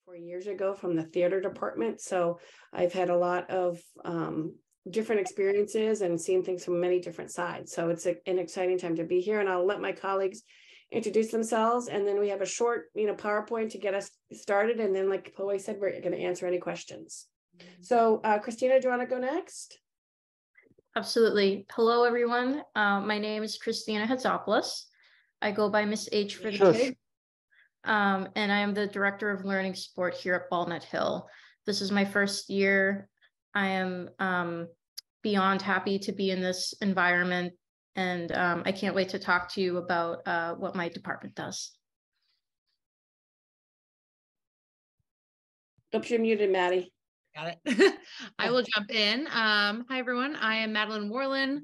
4 years ago from the theater department. So I've had a lot of different experiences and seen things from many different sides. So it's an exciting time to be here, and I'll let my colleagues introduce themselves. And then we have a short, PowerPoint to get us started. And then, like Chloe said, we're going to answer any questions. So Christina, do you want to go next? Absolutely. Hello, everyone. My name is Christina Hatzopoulos. I go by Miss H for the kids. And I am the Director of Learning Support here at Walnut Hill. This is my first year. I am beyond happy to be in this environment, and I can't wait to talk to you about what my department does. Oops, you're muted, Maddie. Got it. I will jump in. Hi, everyone. I am Madeline Warland.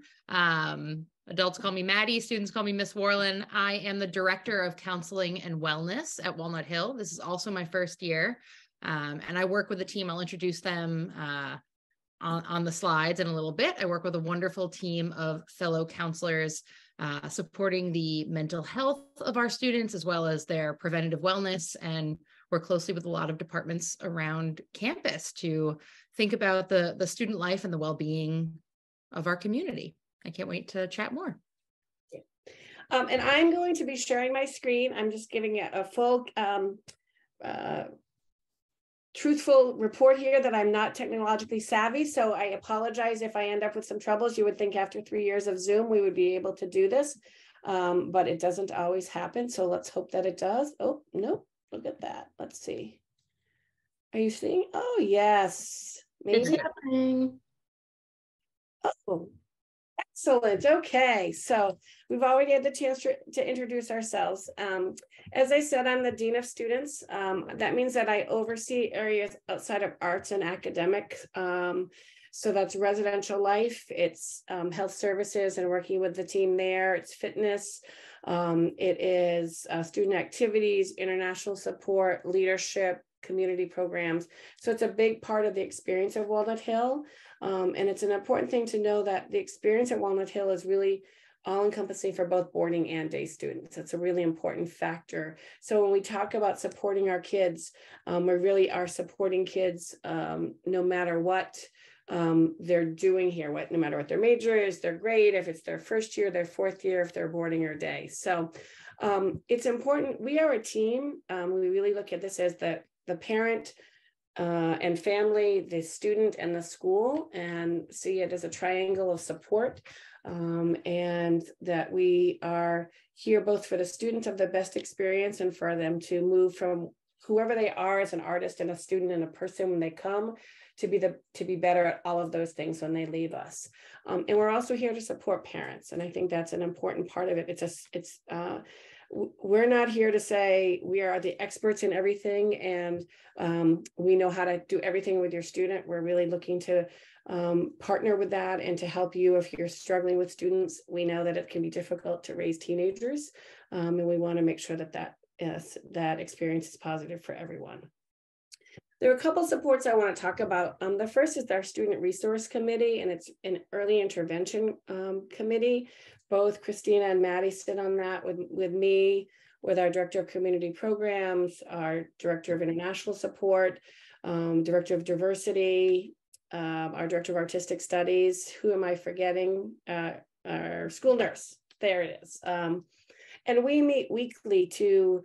Adults call me Maddie. Students call me Miss Warland. I am the Director of Counseling and Wellness at Walnut Hill. This is also my first year. And I work with a team. I'll introduce them on the slides in a little bit. I work with a wonderful team of fellow counselors supporting the mental health of our students, as well as their preventative wellness, and work closely with a lot of departments around campus to think about the student life and the well-being of our community. I can't wait to chat more. And I'm going to be sharing my screen. I'm just giving it a full truthful report here that I'm not technologically savvy. So I apologize if I end up with some troubles. You would think after 3 years of Zoom, we would be able to do this, but it doesn't always happen. So let's hope that it does. Oh, no, look at that. Let's see. Are you seeing? Oh, yes. Maybe. It's happening. Oh, excellent. Okay, so we've already had the chance to introduce ourselves. As I said, I'm the Dean of Students. That means that I oversee areas outside of arts and academics. So that's residential life, it's health services and working with the team there, it's fitness, it is student activities, international support, leadership, community programs. So it's a big part of the experience of Walnut Hill. And it's an important thing to know that the experience at Walnut Hill is really all-encompassing for both boarding and day students. It's a really important factor. So when we talk about supporting our kids, we really are supporting kids no matter what they're doing here, no matter what their major is, their grade, if it's their first year, their fourth year, if they're boarding or day. So it's important. We are a team. We really look at this as the parent and family, the student and the school, and see it as a triangle of support. And that we are here both for the students of the best experience and for them to move from whoever they are as an artist and a student and a person when they come to be better at all of those things when they leave us. And we're also here to support parents. And I think that's an important part of it. We're not here to say we are the experts in everything and we know how to do everything with your student. We're really looking to partner with that and to help you if you're struggling with students. We know that it can be difficult to raise teenagers, and we want to make sure that experience is positive for everyone. There are a couple supports I want to talk about. The first is our Student Resource Committee, and it's an early intervention committee. Both Christina and Maddie sit on that with me, with our Director of Community Programs, our Director of International Support, Director of Diversity, our Director of Artistic Studies. Who am I forgetting? Our school nurse. There it is. And we meet weekly to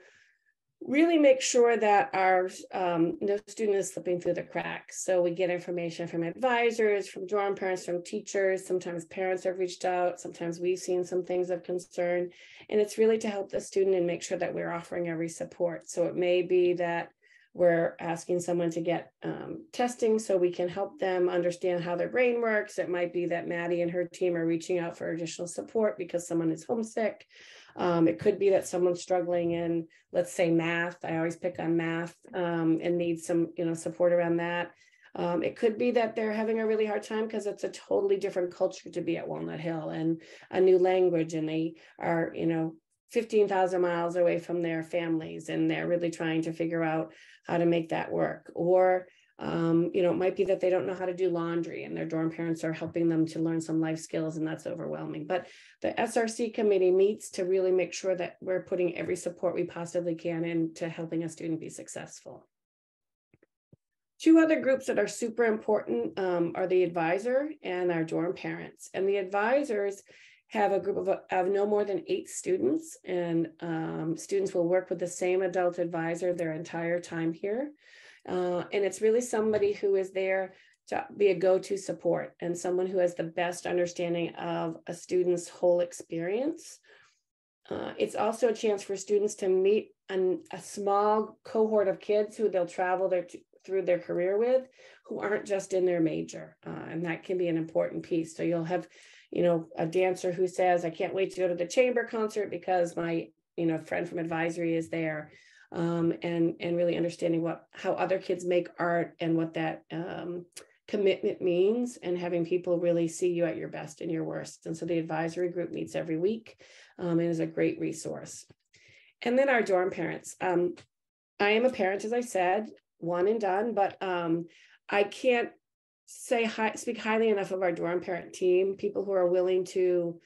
really make sure that our no student is slipping through the cracks. So we get information from advisors, from dorm parents, from teachers. Sometimes parents have reached out. Sometimes we've seen some things of concern. And it's really to help the student and make sure that we're offering every support. So it may be that we're asking someone to get testing so we can help them understand how their brain works. It might be that Maddie and her team are reaching out for additional support because someone is homesick. It could be that someone's struggling in, let's say, math. I always pick on math and need some, support around that. It could be that they're having a really hard time because it's a totally different culture to be at Walnut Hill and a new language, and they are, 15,000 miles away from their families, and they're really trying to figure out how to make that work. Or it might be that they don't know how to do laundry and their dorm parents are helping them to learn some life skills, and that's overwhelming. But the SRC committee meets to really make sure that we're putting every support we possibly can into helping a student be successful. Two other groups that are super important are the advisor and our dorm parents. And the advisors have a group of no more than 8 students, and students will work with the same adult advisor their entire time here. And it's really somebody who is there to be a go-to support and someone who has the best understanding of a student's whole experience. It's also a chance for students to meet a small cohort of kids who they'll travel through their career with, who aren't just in their major. And that can be an important piece. So you'll have, a dancer who says, I can't wait to go to the chamber concert because my, friend from advisory is there. And really understanding how other kids make art and what that commitment means, and having people really see you at your best and your worst. And so the advisory group meets every week and is a great resource. And then our dorm parents. I am a parent, as I said, one and done, but I can't speak highly enough of our dorm parent team, people who are willing to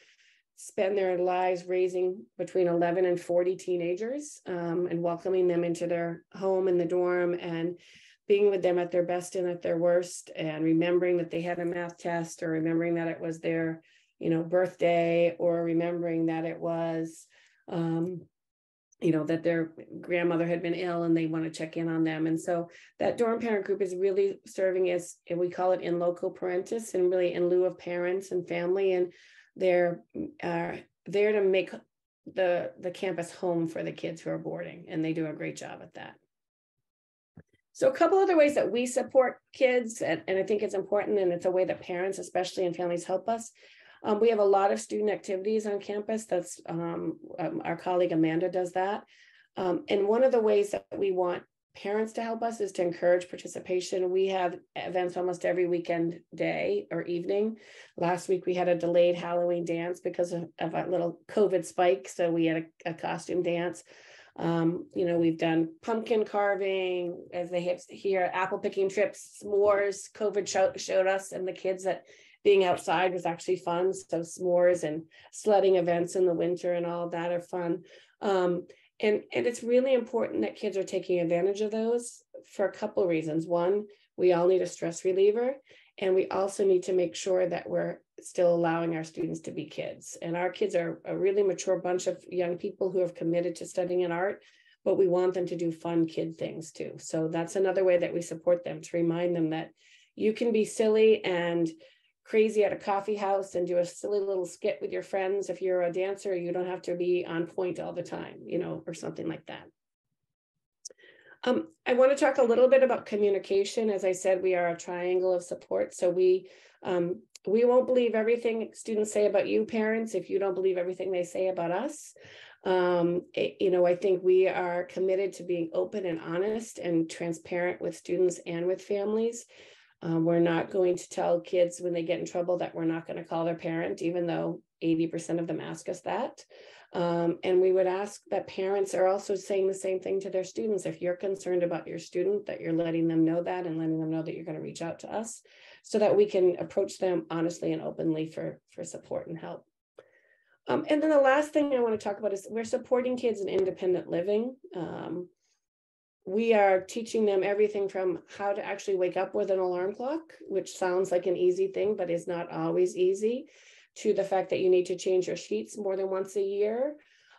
spend their lives raising between 11 and 40 teenagers and welcoming them into their home in the dorm and being with them at their best and at their worst, and remembering that they had a math test, or remembering that it was their, birthday, or remembering that it was, that their grandmother had been ill and they want to check in on them. And so that dorm parent group is really serving as, and we call it in loco parentis, and really in lieu of parents and family. And they're there to make the campus home for the kids who are boarding, and they do a great job at that. So a couple other ways that we support kids, and I think it's important, and it's a way that parents, especially, and families help us. We have a lot of student activities on campus. That's our colleague Amanda does that. And one of the ways that we want parents to help us is to encourage participation. We have events almost every weekend day or evening. Last week we had a delayed Halloween dance because of a little COVID spike. So we had a costume dance. We've done pumpkin carving, as they have here, apple picking trips, s'mores. COVID showed us and the kids that being outside was actually fun. So s'mores and sledding events in the winter and all of that are fun. And it's really important that kids are taking advantage of those for a couple of reasons. One, we all need a stress reliever, and we also need to make sure that we're still allowing our students to be kids. And our kids are a really mature bunch of young people who have committed to studying an art, but we want them to do fun kid things too. So that's another way that we support them, to remind them that you can be silly and crazy at a coffee house and do a silly little skit with your friends. If you're a dancer, you don't have to be on point all the time, or something like that. I want to talk a little bit about communication. As I said, we are a triangle of support. So we won't believe everything students say about you, parents, if you don't believe everything they say about us. I think we are committed to being open and honest and transparent with students and with families. We're not going to tell kids when they get in trouble that we're not going to call their parent, even though 80% of them ask us that. And we would ask that parents are also saying the same thing to their students. If you're concerned about your student, that you're letting them know that, and letting them know that you're going to reach out to us so that we can approach them honestly and openly for support and help. And then the last thing I want to talk about is we're supporting kids in independent living. We are teaching them everything from how to actually wake up with an alarm clock, which sounds like an easy thing, but is not always easy, to the fact that you need to change your sheets more than once a year,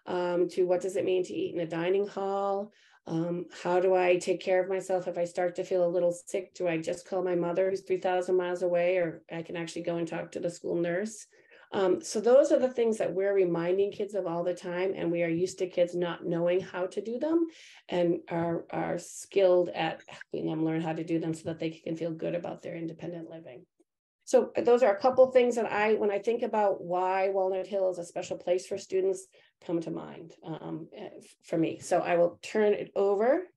to what does it mean to eat in a dining hall? How do I take care of myself if I start to feel a little sick? Do I just call my mother who's 3,000 miles away, or I can actually go and talk to the school nurse? So those are the things that we're reminding kids of all the time, and we are used to kids not knowing how to do them, and are skilled at helping them learn how to do them so that they can feel good about their independent living. So those are a couple of things that when I think about why Walnut Hill is a special place for students, come to mind for me. So I will turn it over.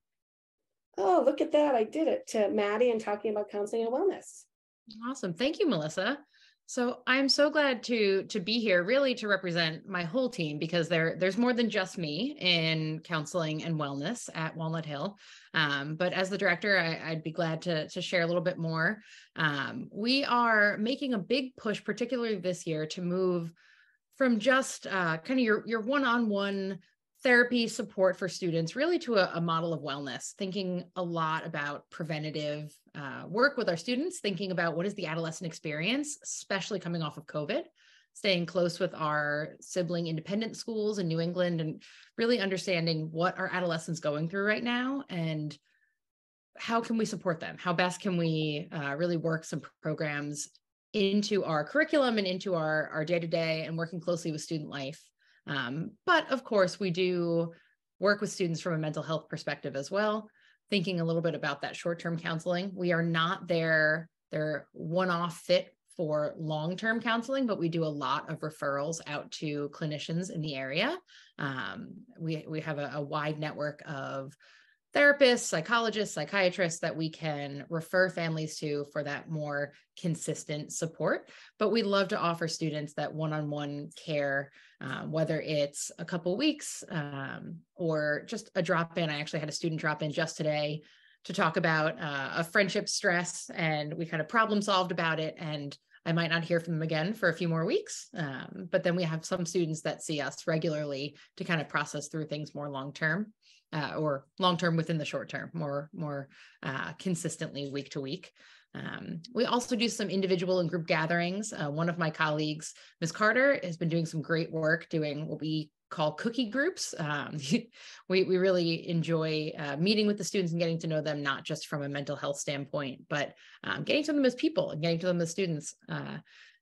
Oh, look at that. I did it, to Maddie, and talking about counseling and wellness. Awesome. Thank you, Melissa. So I'm so glad to be here, really to represent my whole team, because there's more than just me in counseling and wellness at Walnut Hill. But as the director, I'd be glad to share a little bit more. We are making a big push, particularly this year, to move from just kind of your one-on-one therapy support for students, really to a model of wellness, thinking a lot about preventative work with our students, thinking about what is the adolescent experience, especially coming off of COVID, staying close with our sibling independent schools in New England, and really understanding what our adolescents going through right now and how can we support them? How best can we really work some programs into our curriculum and into our day-to-day, and working closely with student life. But of course, we do work with students from a mental health perspective as well, thinking a little bit about that short-term counseling. We are not their one-off fit for long-term counseling, but we do a lot of referrals out to clinicians in the area. We have a wide network of therapists, psychologists, psychiatrists that we can refer families to for that more consistent support. But we love to offer students that one-on-one care, whether it's a couple weeks or just a drop-in. I actually had a student drop in just today to talk about a friendship stress, and we kind of problem solved about it. And I might not hear from them again for a few more weeks. But then we have some students that see us regularly to kind of process through things more long-term. Or long-term within the short term, more consistently week to week. We also do some individual and group gatherings. One of my colleagues, Ms. Carter, has been doing some great work doing what we call cookie groups. We really enjoy meeting with the students and getting to know them, not just from a mental health standpoint, but getting to them as people and getting to them as students.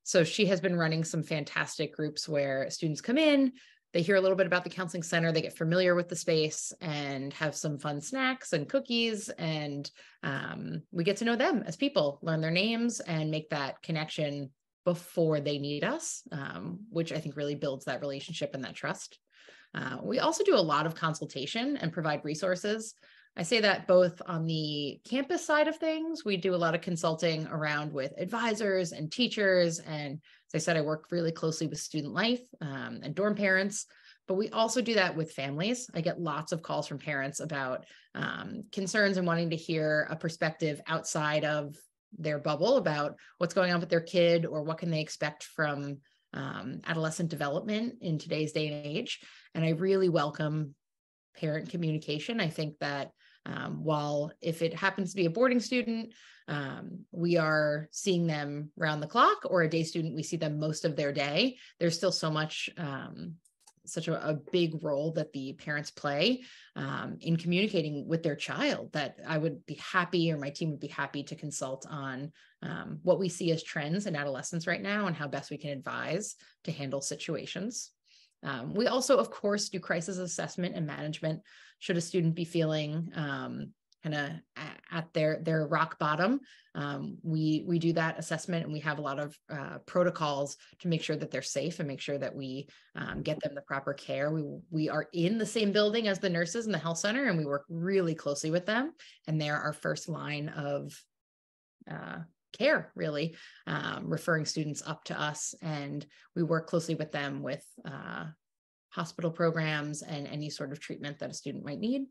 So she has been running some fantastic groups where students come in, they hear a little bit about the counseling center, they get familiar with the space and have some fun snacks and cookies. And we get to know them as people, learn their names, and make that connection before they need us, which I think really builds that relationship and that trust. We also do a lot of consultation and provide resources. I say that both on the campus side of things. We do a lot of consulting around with advisors and teachers. And as I said, I work really closely with student life and dorm parents, but we also do that with families. I get lots of calls from parents about concerns and wanting to hear a perspective outside of their bubble about what's going on with their kid, or what can they expect from adolescent development in today's day and age. And I really welcome parent communication. I think that while if it happens to be a boarding student, we are seeing them round the clock, or a day student, we see them most of their day. There's still so much, such a big role that the parents play in communicating with their child, that I would be happy, or my team would be happy to consult on what we see as trends in adolescence right now and how best we can advise to handle situations. We also, of course, do crisis assessment and management should a student be feeling kind of at their rock bottom. We do that assessment, and we have a lot of protocols to make sure that they're safe and make sure that we get them the proper care. We are in the same building as the nurses in the health center, and we work really closely with them. And they're our first line of care, really, referring students up to us. And we work closely with them with hospital programs and any sort of treatment that a student might need.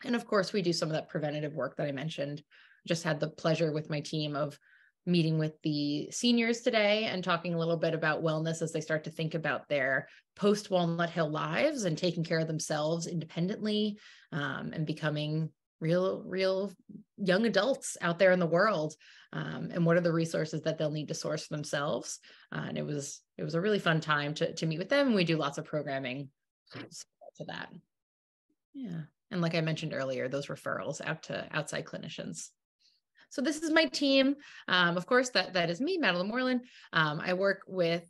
And of course, we do some of that preventative work that I mentioned. Just had the pleasure with my team of meeting with the seniors today and talking a little bit about wellness as they start to think about their post-Walnut Hill lives and taking care of themselves independently, and becoming real young adults out there in the world, and what are the resources that they'll need to source themselves. And it was a really fun time to meet with them. And we do lots of programming to that. Yeah. And like I mentioned earlier, those referrals out to outside clinicians. So this is my team. Of course, that is me, Madeline Moreland. I work with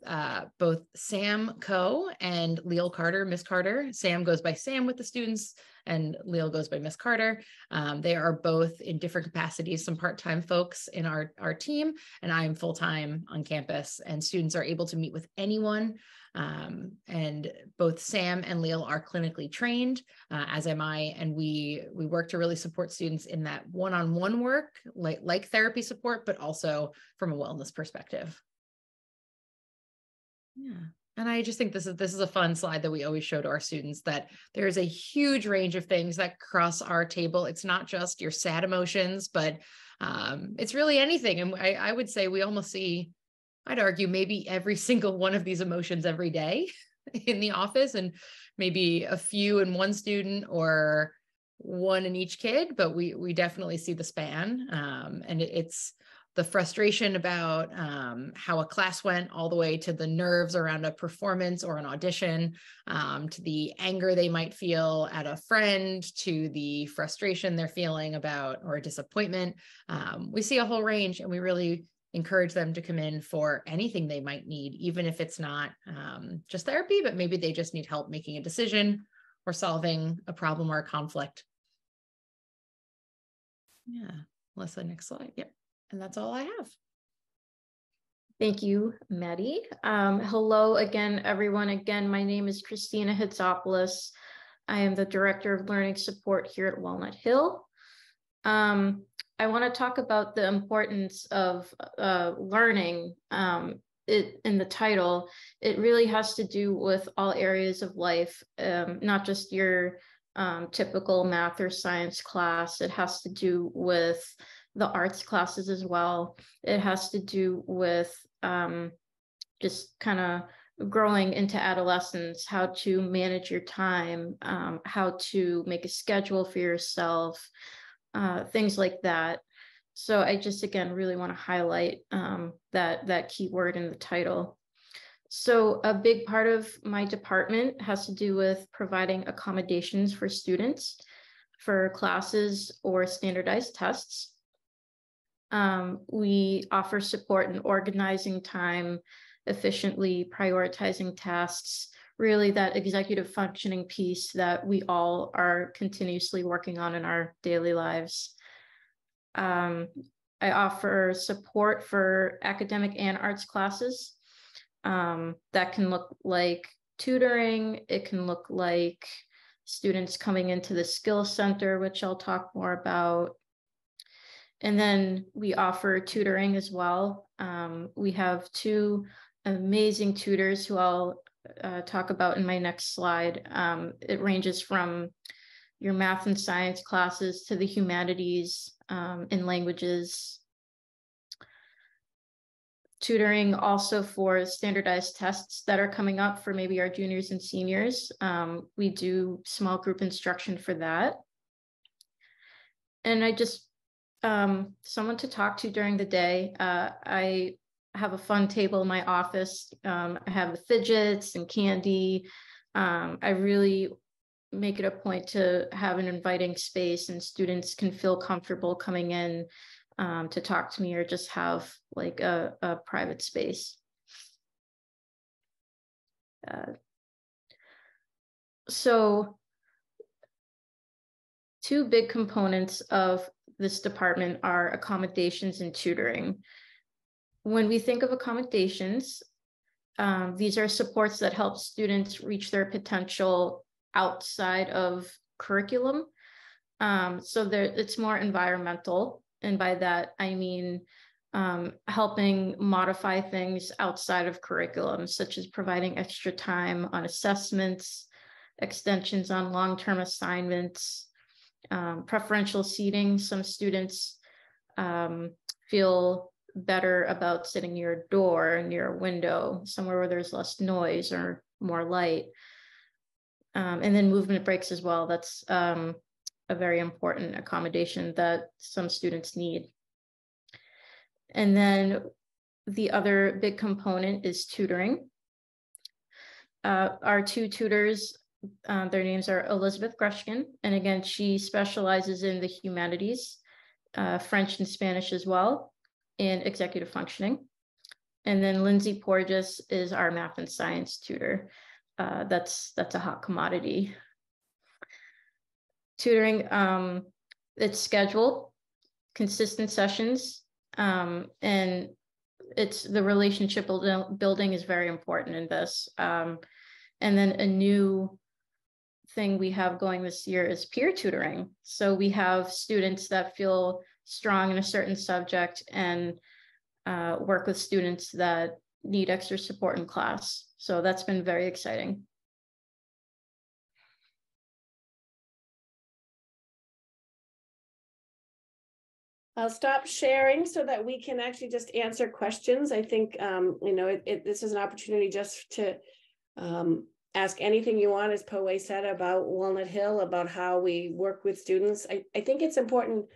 both Sam Coe and Leal Carter, Miss Carter. Sam goes by Sam with the students, and Leal goes by Miss Carter. They are both in different capacities, some part-time folks in our team, and I am full-time on campus, and students are able to meet with anyone. And both Sam and Leal are clinically trained, as am I, and we work to really support students in that one-on-one work, like therapy support, but also from a wellness perspective. Yeah. And I just think this is a fun slide that we always show to our students, that there's a huge range of things that cross our table. It's not just your sad emotions, but it's really anything. And I would say we almost see, I'd argue, maybe every single one of these emotions every day in the office. And maybe a few in one student or one in each kid, but we definitely see the span. And it's the frustration about how a class went, all the way to the nerves around a performance or an audition, to the anger they might feel at a friend, to the frustration they're feeling about or disappointment. We see a whole range, and we really encourage them to come in for anything they might need, even if it's not just therapy, but maybe they just need help making a decision or solving a problem or a conflict. Yeah, Melissa, next slide. Yep. And that's all I have. Thank you, Maddie. Hello again, everyone. Again, my name is Christina Hitzopoulos. I am the Director of Learning Support here at Walnut Hill. I want to talk about the importance of learning. In the title, it really has to do with all areas of life, not just your typical math or science class. It has to do with the arts classes as well. It has to do with just kind of growing into adolescence, how to manage your time, how to make a schedule for yourself, things like that. So I just, again, really want to highlight that key word in the title. So a big part of my department has to do with providing accommodations for students for classes or standardized tests. We offer support in organizing time, efficiently prioritizing tasks, really that executive functioning piece that we all are continuously working on in our daily lives. I offer support for academic and arts classes. That can look like tutoring. It can look like students coming into the Skills Center, which I'll talk more about. And then we offer tutoring as well. We have two amazing tutors who I'll talk about in my next slide. It ranges from your math and science classes to the humanities and languages. Tutoring also for standardized tests that are coming up for maybe our juniors and seniors. We do small group instruction for that. And I just someone to talk to during the day. I have a fun table in my office. I have the fidgets and candy. I really make it a point to have an inviting space, and students can feel comfortable coming in to talk to me, or just have like a private space. So two big components of this department are accommodations and tutoring. When we think of accommodations, these are supports that help students reach their potential outside of curriculum. So it's more environmental. And by that, I mean helping modify things outside of curriculum, such as providing extra time on assessments, extensions on long-term assignments, preferential seating. Some students feel better about sitting near a door, near a window, somewhere where there's less noise or more light. And then movement breaks as well. That's a very important accommodation that some students need. And then the other big component is tutoring. Our two tutors, their names are Elizabeth Grushkin, and again, she specializes in the humanities, French and Spanish as well, and executive functioning. And then Lindsay Porges is our math and science tutor. That's a hot commodity. Tutoring, it's scheduled, consistent sessions, and it's the relationship building is very important in this. And then a new thing we have going this year is peer tutoring. So we have students that feel strong in a certain subject and work with students that need extra support in class. So that's been very exciting. I'll stop sharing so that we can actually just answer questions. I think, this is an opportunity just to ask anything you want, as Poway said, about Walnut Hill, about how we work with students. I think it's important.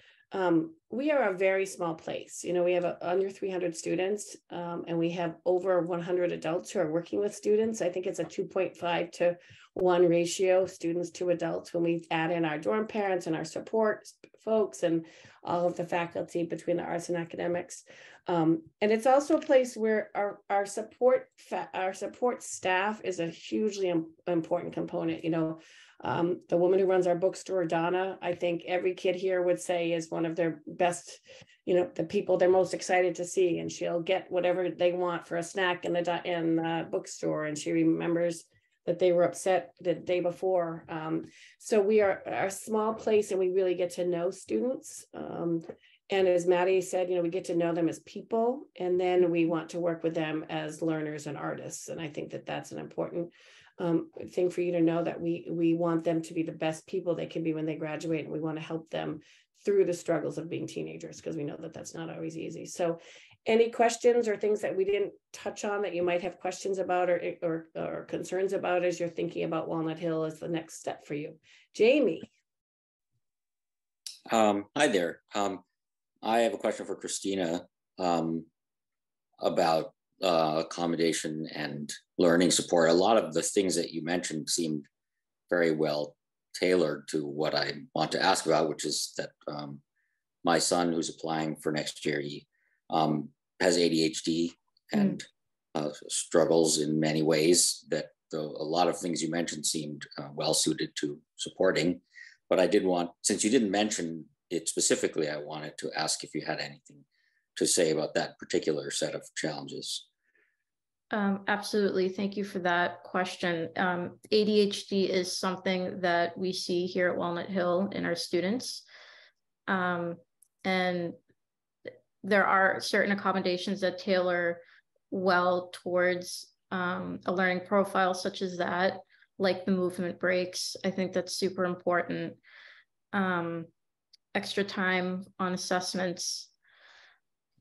We are a very small place. You know, we have under 300 students, and we have over 100 adults who are working with students. I think it's a 2.5 to 1 ratio, students to adults, when we add in our dorm parents and our support folks and all of the faculty between the arts and academics. And it's also a place where our support staff is a hugely important component. You know, the woman who runs our bookstore, Donna, I think every kid here would say is one of their best, you know, the people they're most excited to see, and she'll get whatever they want for a snack in the bookstore, and she remembers that they were upset the day before. So we are a small place, and we really get to know students. And as Maddie said, you know, we get to know them as people, and then we want to work with them as learners and artists. And I think that that's an important thing for you to know, that we want them to be the best people they can be when they graduate, and we want to help them through the struggles of being teenagers, because we know that that's not always easy. So any questions or things that we didn't touch on that you might have questions about or concerns about as you're thinking about Walnut Hill as the next step for you? Jamie. Hi there. I have a question for Christina about accommodation and learning support. A lot of the things that you mentioned seemed very well tailored to what I want to ask about, which is that my son, who's applying for next year, he has ADHD and struggles in many ways that a lot of things you mentioned seemed well suited to supporting. But I did want, since you didn't mention it specifically, I wanted to ask if you had anything to say about that particular set of challenges. Absolutely. Thank you for that question. ADHD is something that we see here at Walnut Hill in our students. And there are certain accommodations that tailor well towards a learning profile such as that, like the movement breaks. I think that's super important. Extra time on assessments.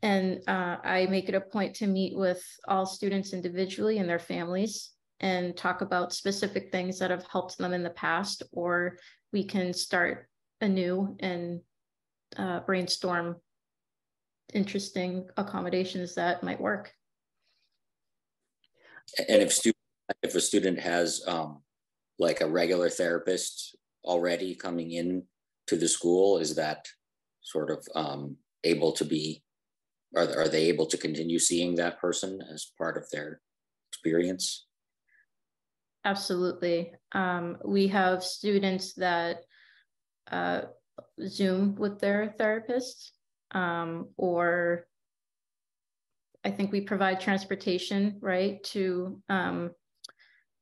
And I make it a point to meet with all students individually and their families and talk about specific things that have helped them in the past, or we can start anew and brainstorm interesting accommodations that might work. And if a student has like a regular therapist already coming in to the school, is that sort of able to be, are they able to continue seeing that person as part of their experience? Absolutely. We have students that Zoom with their therapist, or I think we provide transportation, right, to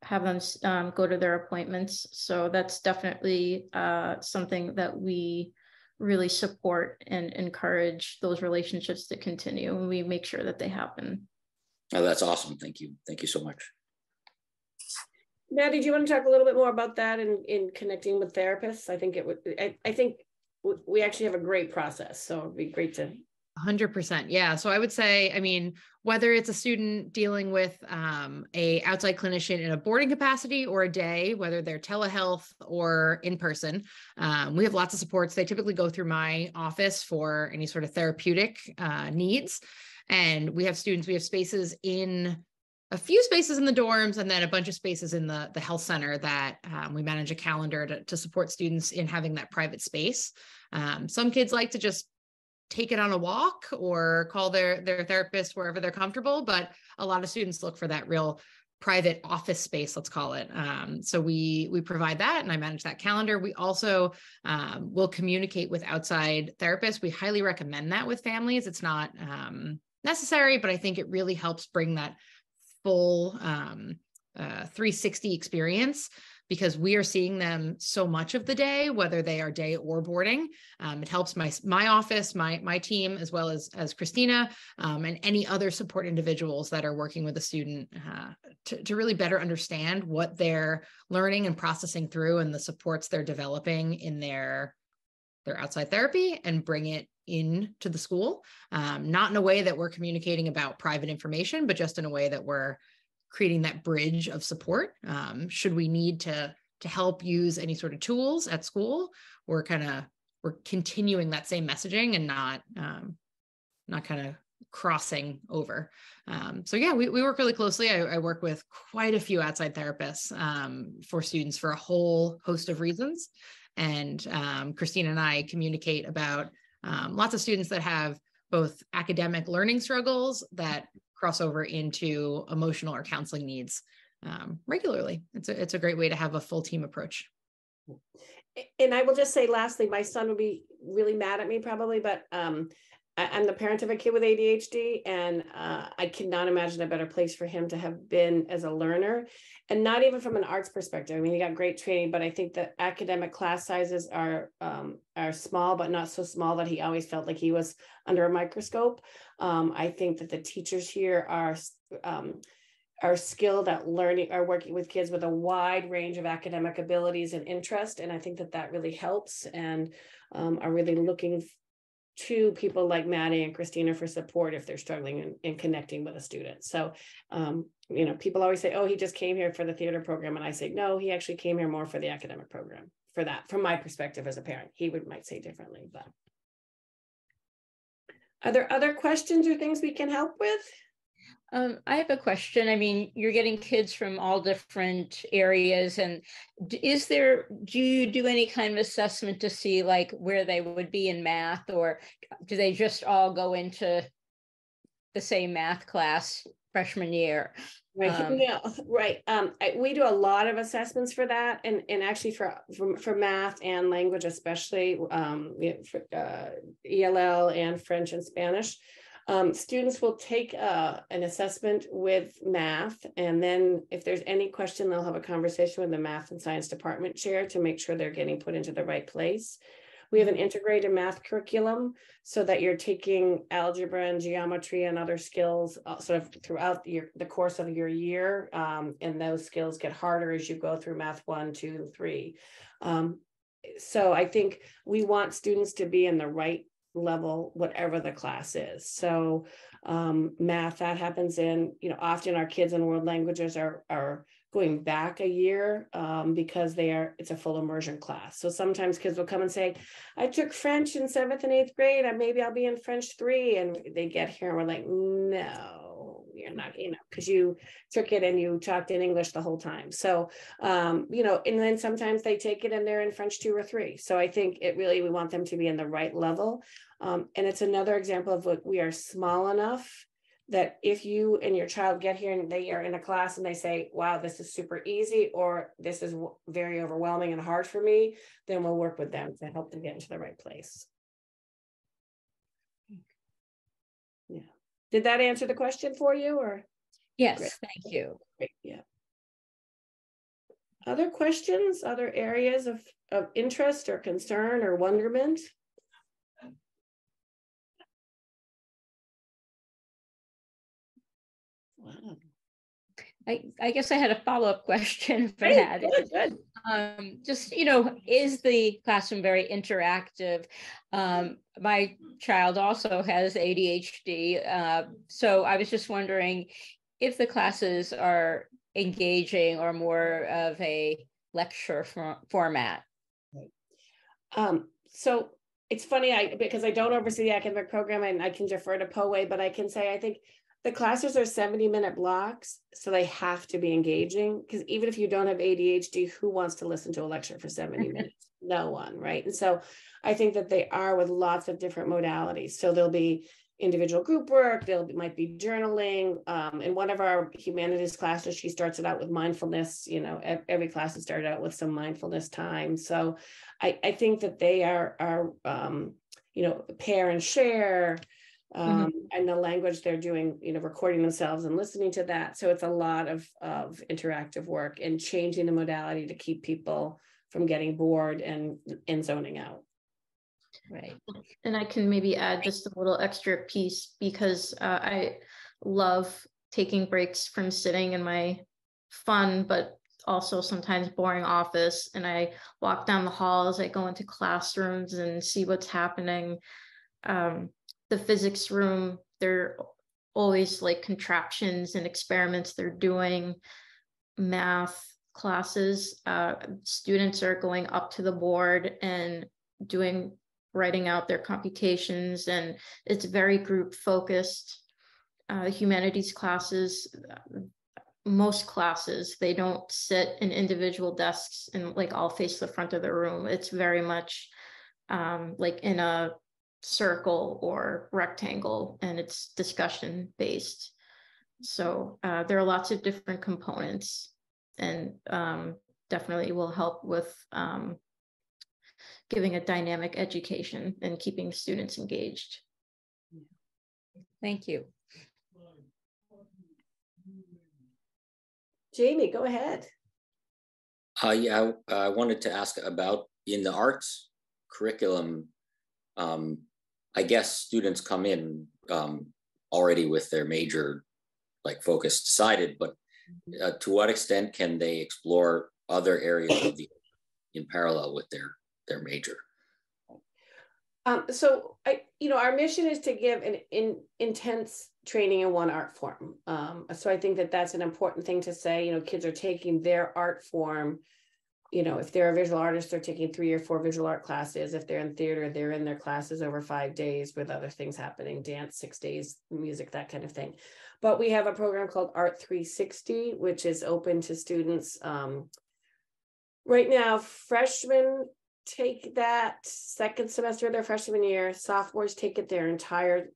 have them go to their appointments. So that's definitely something that we really support and encourage those relationships to continue, and we make sure that they happen. Oh, that's awesome. Thank you. Thank you so much. Maddie, do you want to talk a little bit more about that in connecting with therapists? I think it would, I think we actually have a great process, so it'd be great to. 100%. Yeah. So I would say, I mean, whether it's a student dealing with a outside clinician in a boarding capacity or a day, whether they're telehealth or in person, we have lots of supports. They typically go through my office for any sort of therapeutic needs. And we have students, we have spaces in a few spaces in the dorms, and then a bunch of spaces in the health center that we manage a calendar to support students in having that private space. Some kids like to just take it on a walk or call their therapist wherever they're comfortable, but a lot of students look for that real private office space, let's call it. So we provide that, and I manage that calendar. We also will communicate with outside therapists. We highly recommend that with families. It's not necessary, but I think it really helps bring that full 360 experience, because we are seeing them so much of the day, whether they are day or boarding. It helps my office, my team, as well as Christina, and any other support individuals that are working with a student to really better understand what they're learning and processing through, and the supports they're developing in their outside therapy, and bring it into the school, not in a way that we're communicating about private information, but just in a way that we're creating that bridge of support. Should we need to help use any sort of tools at school, we're continuing that same messaging and not kind of crossing over. So yeah, we work really closely. I work with quite a few outside therapists for students for a whole host of reasons. And Christina and I communicate about lots of students that have both academic learning struggles that cross over into emotional or counseling needs regularly. It's a great way to have a full team approach. And I will just say lastly, my son would be really mad at me probably, but I'm the parent of a kid with ADHD, and I cannot imagine a better place for him to have been as a learner, and not even from an arts perspective. I mean, he got great training, but I think that academic class sizes are small, but not so small that he always felt like he was under a microscope. I think that the teachers here are skilled at learning, are working with kids with a wide range of academic abilities and interest, and I think that that really helps, and are really looking to people like Maddie and Christina for support if they're struggling in connecting with a student. So, people always say, oh, he just came here for the theater program. And I say, no, he actually came here more for the academic program. For that, from my perspective as a parent, he might say differently, but. Are there other questions or things we can help with? I have a question. I mean, you're getting kids from all different areas, and do you do any kind of assessment to see like where they would be in math, or do they just all go into the same math class freshman year? Right. Right. We do a lot of assessments for that, and actually for math and language, especially for ELL and French and Spanish. Students will take an assessment with math, and then if there's any question, they'll have a conversation with the math and science department chair to make sure they're getting put into the right place. We have an integrated math curriculum so that you're taking algebra and geometry and other skills sort of throughout the course of your year, and those skills get harder as you go through math 1, 2, 3. So I think we want students to be in the right level, whatever the class is. So math, that happens in, often our kids in world languages are going back a year because it's a full immersion class. So sometimes kids will come and say, I took French in 7th and 8th grade, and maybe I'll be in French 3. And they get here and we're like, no, you're not, because you took it and you talked in English the whole time. So, and then sometimes they take it and they're in French 2 or 3. So I think we want them to be in the right level. And it's another example of what we are small enough that if you and your child get here and they are in a class and they say, wow, this is super easy, or this is very overwhelming and hard for me, then we'll work with them to help them get into the right place. Yeah. Did that answer the question for you, or? Yes, Great. thank you. Great. Yeah. Other questions, other areas of interest or concern or wonderment? Wow. I guess I had a follow-up question for Hey, that. Good. Just, is the classroom very interactive? My child also has ADHD. So I was just wondering if the classes are engaging or more of a lecture format. So it's funny, because I don't oversee the academic program and I can defer to Poway, but I can say, I think the classes are 70-minute blocks, so they have to be engaging, because even if you don't have ADHD, who wants to listen to a lecture for 70 minutes? No one, right? And so I think that they are with lots of different modalities. So there'll be individual group work, might be journaling. In one of our humanities classes, she starts it out with mindfulness. Every class has started out with some mindfulness time. So I think that they are pair and share. And the language they're doing, recording themselves and listening to that. So it's a lot of interactive work and changing the modality to keep people from getting bored and zoning out. Right. And I can maybe add just a little extra piece, because I love taking breaks from sitting in my fun, but also sometimes boring office. And I walk down the halls, I go into classrooms and see what's happening. The physics room, they're always like contraptions and experiments they're doing. Math classes, students are going up to the board and writing out their computations, and it's very group focused. Humanities classes, most classes, they don't sit in individual desks and like all face the front of the room. It's very much like in a circle or rectangle, and it's discussion based. So there are lots of different components, and definitely will help with giving a dynamic education and keeping students engaged. Thank you. Jamie, go ahead. Yeah, I wanted to ask about in the arts curriculum. I guess students come in already with their major like focus decided, but to what extent can they explore other areas of the in parallel with their major? So our mission is to give an intense training in one art form. So I think that that's an important thing to say. Kids are taking their art form. If they're a visual artist, they're taking 3 or 4 visual art classes. If they're in theater, they're in their classes over 5 days with other things happening, dance 6 days, music, that kind of thing. But we have a program called Art 360, which is open to students. Right now, freshmen take that second semester of their freshman year, sophomores take it their entire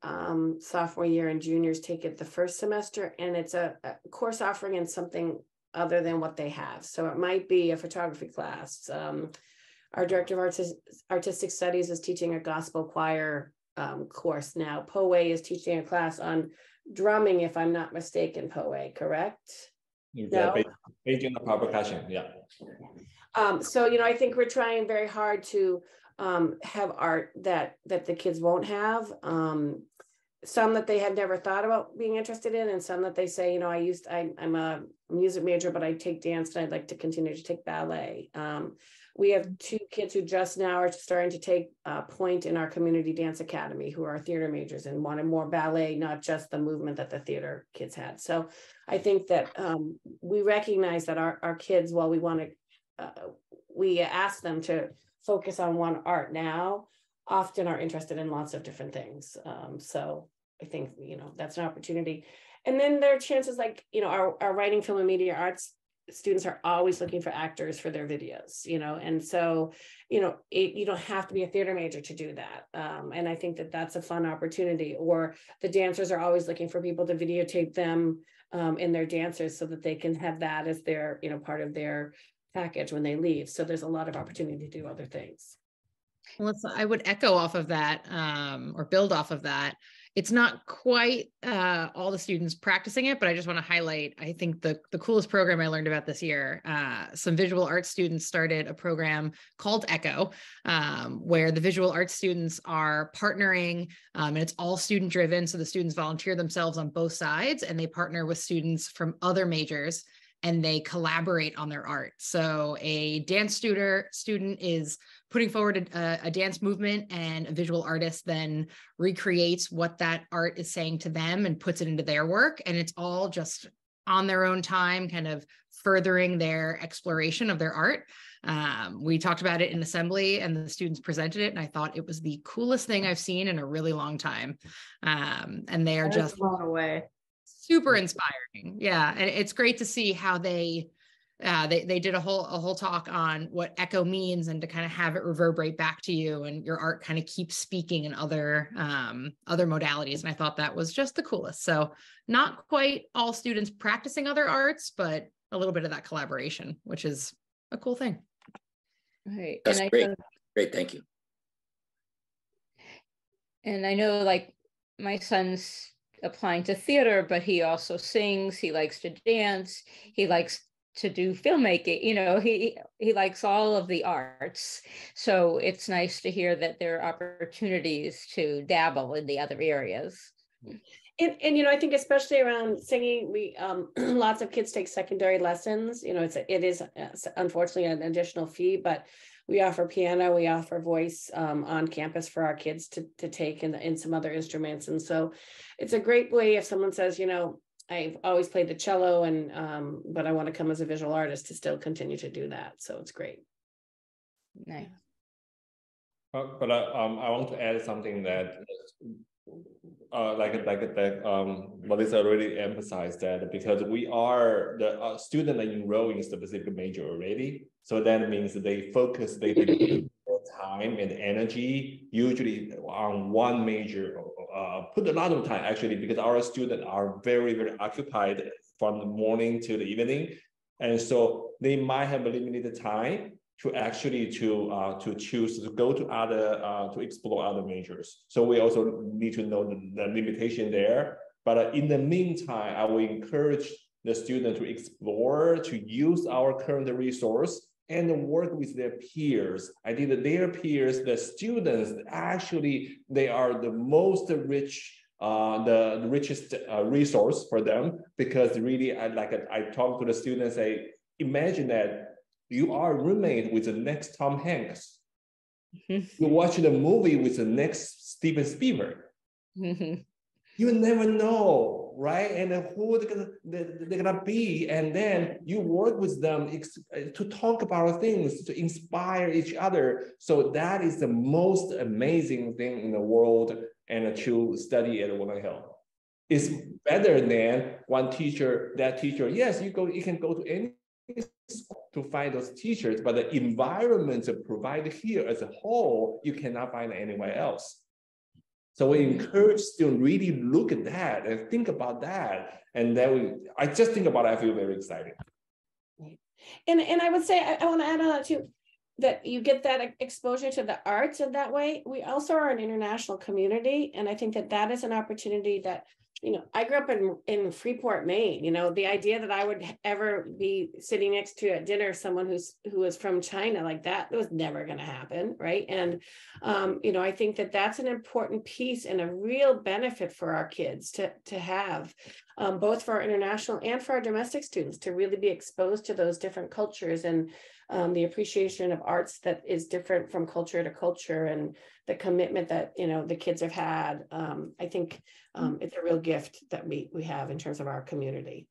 sophomore year, and juniors take it the first semester. And it's a course offering in something other than what they have. So it might be a photography class. Our director of artistic studies is teaching a gospel choir course now. POE is teaching a class on drumming, if I'm not mistaken, POE, correct? No? Painting and percussion, yeah. So, I think we're trying very hard to have art that the kids won't have. Some that they have never thought about being interested in, and some that they say, I'm a music major, but I take dance and I'd like to continue to take ballet. We have 2 kids who just now are starting to take point in our community dance academy, who are theater majors and wanted more ballet, not just the movement that the theater kids had. So I think that we recognize that our kids, while we ask them to focus on one art now, often are interested in lots of different things. So I think, that's an opportunity. And then there are chances like, our writing, film, and media arts students are always looking for actors for their videos, and so, you don't have to be a theater major to do that. And I think that that's a fun opportunity. Or the dancers are always looking for people to videotape them in their dancers so that they can have that as their, part of their package when they leave. So there's a lot of opportunity to do other things. Melissa, I would echo off of that or build off of that. It's not quite all the students practicing it, but I just want to highlight, I think the coolest program I learned about this year, some visual arts students started a program called ECHO, where the visual arts students are partnering, and it's all student driven. So the students volunteer themselves on both sides, and they partner with students from other majors, and they collaborate on their art. So a dance student is putting forward a dance movement, and a visual artist then recreates what that art is saying to them and puts it into their work. And it's all just on their own time, kind of furthering their exploration of their art. We talked about it in assembly, and the students presented it, and I thought it was the coolest thing I've seen in a really long time. And they are just blown away. Super inspiring. Yeah. And it's great to see how they did a whole talk on what ECHO means, and to kind of have it reverberate back to you, and your art kind of keeps speaking in other modalities. And I thought that was just the coolest. So not quite all students practicing other arts, but a little bit of that collaboration, which is a cool thing. Right. That's great. Great. Thank you. And I know, like, my son's applying to theater, but he also sings, he likes to dance, he likes to do filmmaking, he likes all of the arts. So it's nice to hear that there are opportunities to dabble in the other areas. And I think especially around singing, we lots of kids take secondary lessons. It is unfortunately an additional fee, but we offer piano, we offer voice on campus for our kids to take in some other instruments. And so it's a great way if someone says, you know, I've always played the cello and but I want to come as a visual artist to still continue to do that. So it's great. Nice. But I want to add something that Melissa already emphasized that because we are the student that enroll in specific major already, so that means they focus their time and energy usually on one major. Put a lot of time actually because our students are very, very occupied from the morning to the evening, and so they might have a limited time to actually to choose to go to other to explore other majors. So we also need to know the limitation there. But in the meantime, I will encourage the student to explore, to use our current resource and work with their peers. I think that their peers, the students, actually, they are the most rich, the richest resource for them, because really, I talk to the students, say, imagine that you are a roommate with the next Tom Hanks. You watch the movie with the next Steven Spielberg. You never know, right? And who they're gonna be, and then you work with them to talk about things, to inspire each other. So that is the most amazing thing in the world, and to study at Woodland Hill. It's better than one teacher, that teacher. Yes, you can go to any to find those teachers, but the environment provided here as a whole, you cannot find anywhere else. So we encourage students really look at that and think about that. And then I just think about it, I feel very excited. And I would say, I want to add on that too, that you get that exposure to the arts in that way. We also are an international community. And I think that that is an opportunity that, you know, I grew up in Freeport, Maine. You know, the idea that I would ever be sitting next to at dinner someone who was from China, like that was never going to happen, right? And you know, I think that that's an important piece and a real benefit for our kids to have, both for our international and for our domestic students, to really be exposed to those different cultures and the appreciation of arts that is different from culture to culture, and the commitment that, you know, the kids have had. I think it's a real gift that we have in terms of our community.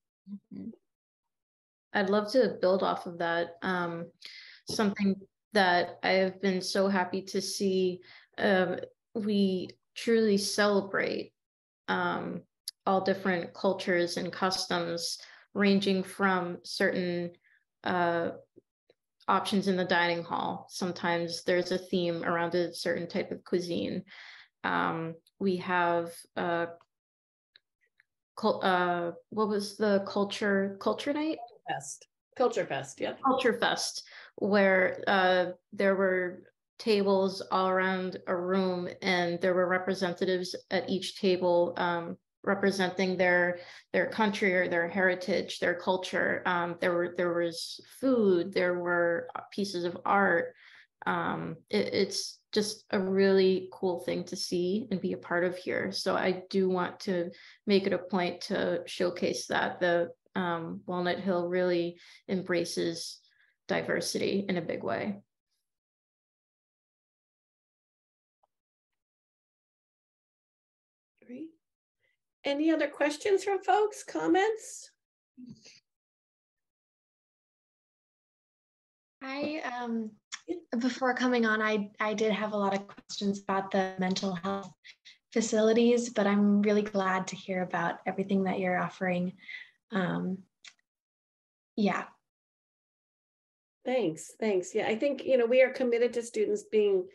I'd love to build off of that. Something that I have been so happy to see, we truly celebrate all different cultures and customs, ranging from certain options in the dining hall. Sometimes there's a theme around a certain type of cuisine. We have what was the culture night? Culture Fest, yeah. Culture Fest, where there were tables all around a room, and there were representatives at each table representing their country or their heritage, their culture. There was food, there were pieces of art. It's just a really cool thing to see and be a part of here. So I do want to make it a point to showcase that the Walnut Hill really embraces diversity in a big way. Great. Any other questions from folks, comments? Before coming on, I did have a lot of questions about the mental health facilities, but I'm really glad to hear about everything that you're offering. Yeah. Thanks. Yeah, I think, you know, we are committed to students being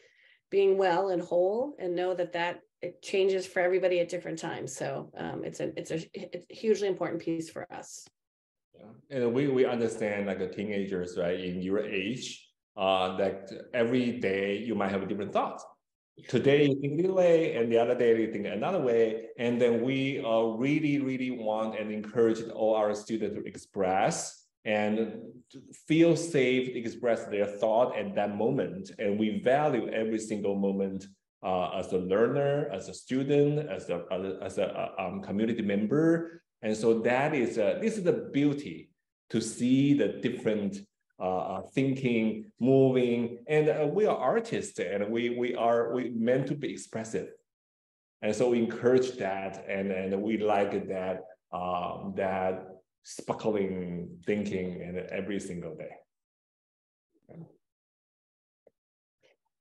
well and whole, and know that it changes for everybody at different times. So it's a hugely important piece for us. Yeah. And we understand, like, the teenagers, right, in your age, that every day you might have different thoughts. Today you think this way, and the other day you think another way. And then we really, really want and encourage all our students to express and feel safe to express their thought at that moment. And we value every single moment as a learner, as a student, as a community member. And so that is this is the beauty, to see the different thinking, moving, and we are artists, and we meant to be expressive, and so we encourage that, and we like that that sparkling thinking and every single day.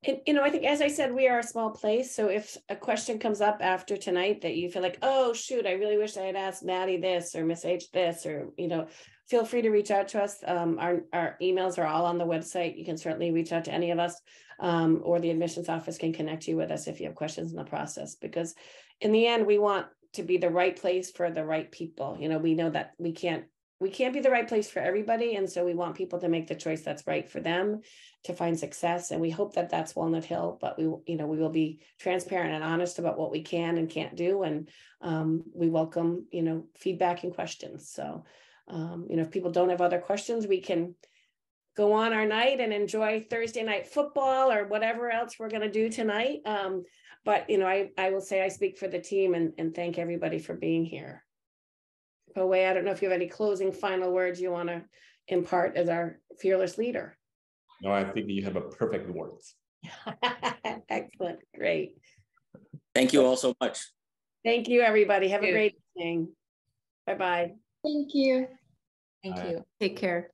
And, you know, I think, as I said, we are a small place. So if a question comes up after tonight that you feel like, oh, shoot, I really wish I had asked Maddie this or Miss H this, or, you know, feel free to reach out to us. Our emails are all on the website. You can certainly reach out to any of us, or the admissions office can connect you with us if you have questions in the process, because in the end, we want to be the right place for the right people. You know, we know that we can't be the right place for everybody. And so we want people to make the choice that's right for them to find success. And we hope that that's Walnut Hill, but we will be transparent and honest about what we can and can't do. And we welcome, you know, feedback and questions. So, you know, if people don't have other questions, we can go on our night and enjoy Thursday night football or whatever else we're going to do tonight. But, you know, I will say I speak for the team and thank everybody for being here. Poway, I don't know if you have any closing final words you want to impart as our fearless leader. No, I think you have a perfect words. Excellent. Great. Thank you all so much. Thank you, everybody. Have a great evening. Bye-bye. Thank you. Thank you. Take care.